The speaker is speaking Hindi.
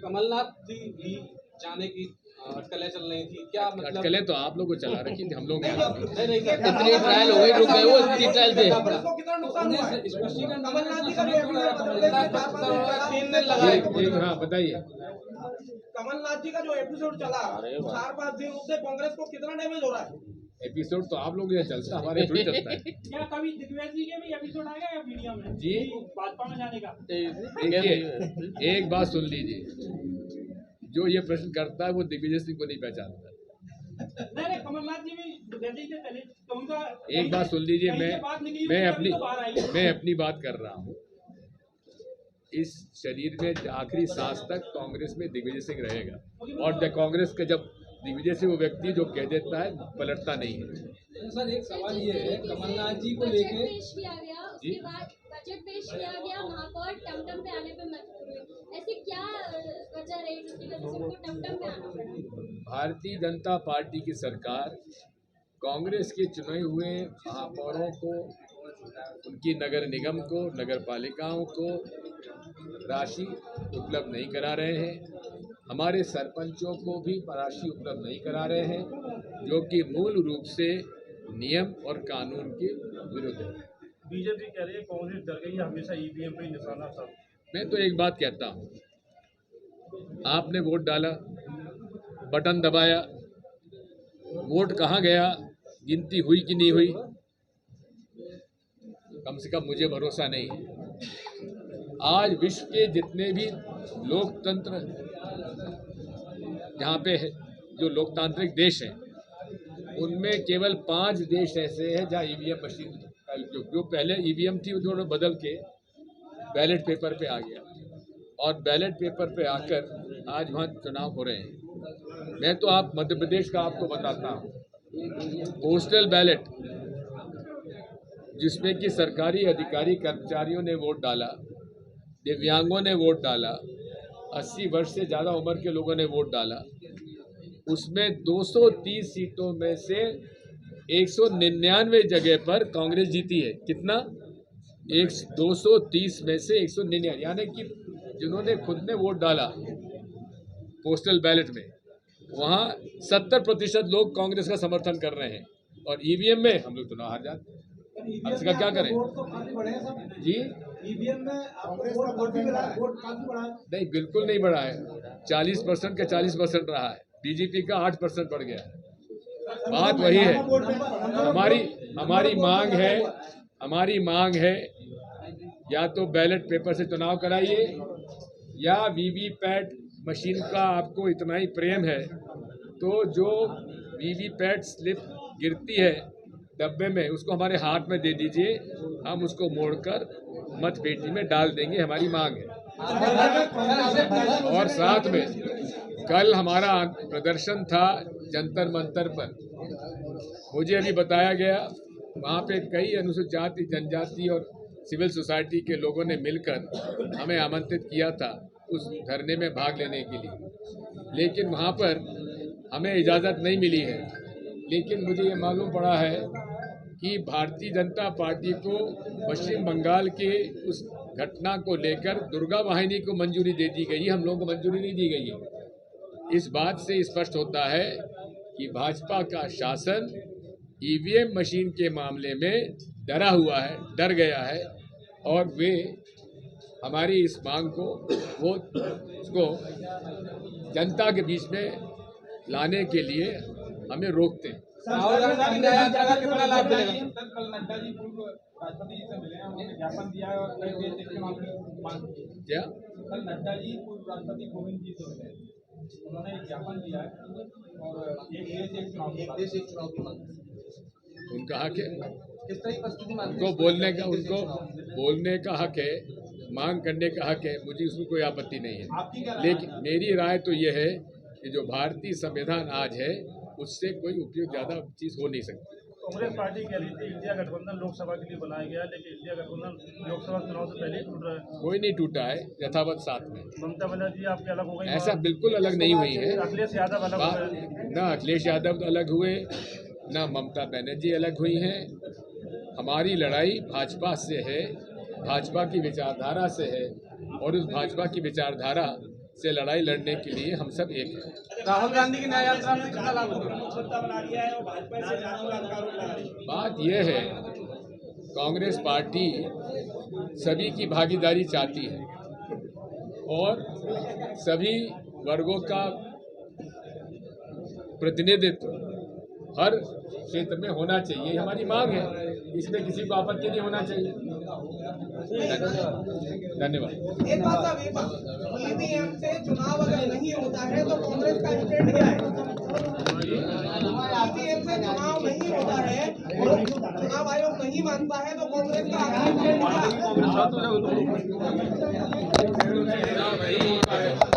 कमलनाथ जी भी जाने की अटकलें चल रही थी, क्या मतलब? अटकलें तो आप लोग को चला रखी थी, हम लोग नहीं नहीं इतनी ट्रायल हो गई, रुक गए वो इतनी ट्रायल थे। हाँ बताइए। कमलनाथ जी का जो एपिसोड चला 4-5 दिन, उससे कांग्रेस को कितना डैमेज हो रहा है? एपिसोड तो आप लोग ये चलता, हमारे थोड़ी चलता है। क्या कभी दिग्विजय जी के भी एपिसोड आएगा या मीडिया में जी भाजपा में जाने का? देखिए, एक बात सुन लीजिए, जो ये प्रश्न करता है वो दिग्विजय सिंह को नहीं पहचानता। नहीं, कमलनाथ जी भी दिल्ली से चले तो उनका एक बात सुन लीजिए, मैं अपनी बात कर रहा हूँ। इस शरीर में आखिरी सांस तक कांग्रेस में दिग्विजय सिंह रहेगा, और कांग्रेस का जब दिग्विजय सिंह वो व्यक्ति जो कह देता है पलटता नहीं है। सर एक सवाल ये है, कमलनाथ जी को लेके पेश किया गया, उसके बाद बजट पेश किया गया, महापौर टमटम पे आने पे मजबूर हुए, ऐसी क्या वजह रही जिसकी वजह से उनको टमटम पे आना पड़ा? भारतीय जनता पार्टी की सरकार कांग्रेस के चुने हुए महापौरों को, उनकी नगर निगम को, नगर पालिकाओं को राशि उपलब्ध नहीं करा रहे हैं। हमारे सरपंचों को भी राशि उपलब्ध नहीं करा रहे हैं, जो कि मूल रूप से नियम और कानून के विरुद्ध है। बीजेपी कह रही है कांग्रेस डर गई है, हमेशा ईवीएम पे ही निशाना था। मैं तो एक बात कहता हूँ, आपने वोट डाला, बटन दबाया, वोट कहाँ गया, गिनती हुई कि नहीं हुई, कम से कम मुझे भरोसा नहीं है। आज विश्व के जितने भी लोकतंत्र जहाँ पे है, जो लोकतांत्रिक देश हैं, उनमें केवल 5 देश ऐसे हैं जहाँ ईवीएम मशीन का उपयोग, जो पहले ईवीएम थी उन्होंने बदल के बैलेट पेपर पे आ गया, और बैलेट पेपर पे आकर आज वहाँ चुनाव हो रहे हैं। मैं तो आप मध्य प्रदेश का आपको बताता हूँ, पोस्टल बैलेट जिसमें कि सरकारी अधिकारी कर्मचारियों ने वोट डाला, दिव्यांगों ने वोट डाला, 80 वर्ष से ज़्यादा उम्र के लोगों ने वोट डाला, उसमें 230 सीटों में से 199 जगह पर कांग्रेस जीती है। कितना? 230 में से 199, यानी कि जिन्होंने खुद ने वोट डाला पोस्टल बैलेट में, वहाँ 70% लोग कांग्रेस का समर्थन कर रहे हैं, और ईवीएम में हम लोग चुनाव हार जाते हैं। अब इसका क्या करें? जी ईवीएम में वोट भी बढ़ा है, वोट काफी बढ़ा है। नहीं, बिल्कुल नहीं बढ़ा है। 40% का 40% रहा है, बीजेपी का 8% बढ़ गया है। बात वही है, हमारी मांग है या तो बैलेट पेपर से चुनाव कराइए, या वीवीपैट मशीन का आपको इतना ही प्रेम है तो जो वीवीपैट स्लिप गिरती है डब्बे में, उसको हमारे हाथ में दे दीजिए, हम उसको मोड़कर मत पेटी में डाल देंगे, हमारी मांग है। और साथ में कल हमारा प्रदर्शन था जंतर मंतर पर, मुझे अभी बताया गया वहाँ पे कई अनुसूचित जाति, जनजाति और सिविल सोसाइटी के लोगों ने मिलकर हमें आमंत्रित किया था उस धरने में भाग लेने के लिए, लेकिन वहाँ पर हमें इजाज़त नहीं मिली है। लेकिन मुझे ये मालूम पड़ा है कि भारतीय जनता पार्टी को पश्चिम बंगाल के उस घटना को लेकर दुर्गा वाहिनी को मंजूरी दे दी गई है, हम लोगों को मंजूरी नहीं दी गई है। इस बात से स्पष्ट होता है कि भाजपा का शासन ईवीएम मशीन के मामले में डरा हुआ है, डर गया है, और वे हमारी इस मांग को वो उसको जनता के बीच में लाने के लिए हमें रोकते हैं। राहुल गांधी कितना लाभ मिलेगा? कल नड्डा जी पूर्व राष्ट्रपति जी से मिले हैं, उन्होंने ज्ञापन दिया है और कई देश के मामले मांग की है। क्या? कल नड्डा जी पूर्व राष्ट्रपति कोविंद जी से मिले, उन्होंने एक ज्ञापन दिया है और एक देश एक चुनाव की मांग। उनका हक है, किस तरह की परिस्थिति उनको बोलने का हक है, मांग करने का हक है, मुझे उसमें कोई आपत्ति नहीं है। लेकिन मेरी राय तो ये है कि जो भारतीय संविधान आज है उससे कोई उपयोग ज़्यादा चीज़ हो नहीं सकती। कांग्रेस पार्टी कह रही थी इंडिया गठबंधन लोकसभा के लिए बनाया गया, लेकिन इंडिया गठबंधन लोकसभा चुनाव से पहले टूट रहा है। कोई नहीं टूटा है, यथावत साथ में। ममता बनर्जी आपके अलग हो गई? ऐसा बिल्कुल अलग नहीं हुई है। अखिलेश यादव अलग हो गए? ना अखिलेश यादव अलग हुए, ना ममता बनर्जी अलग हुई हैं। हमारी लड़ाई भाजपा से है, भाजपा की विचारधारा से है, और उस भाजपा की विचारधारा से लड़ाई लड़ने के लिए हम सब एक हैं। राहुल गांधी की न्याय यात्रा में कितना लाभ होगा? बात यह है, कांग्रेस पार्टी सभी की भागीदारी चाहती है और सभी वर्गों का प्रतिनिधित्व हर क्षेत्र में होना चाहिए, हमारी मांग है। इसमें किसी को आपत्ति नहीं होना चाहिए। धन्यवाद। एक बात साहब, एक बात, ईवीएम से चुनाव अगर नहीं होता है तो कांग्रेस का स्टैंड क्या है? ईवीएम से चुनाव नहीं होता है, चुनाव आयोग नहीं मानता है तो कांग्रेस का आखिरी स्टैंड क्या है?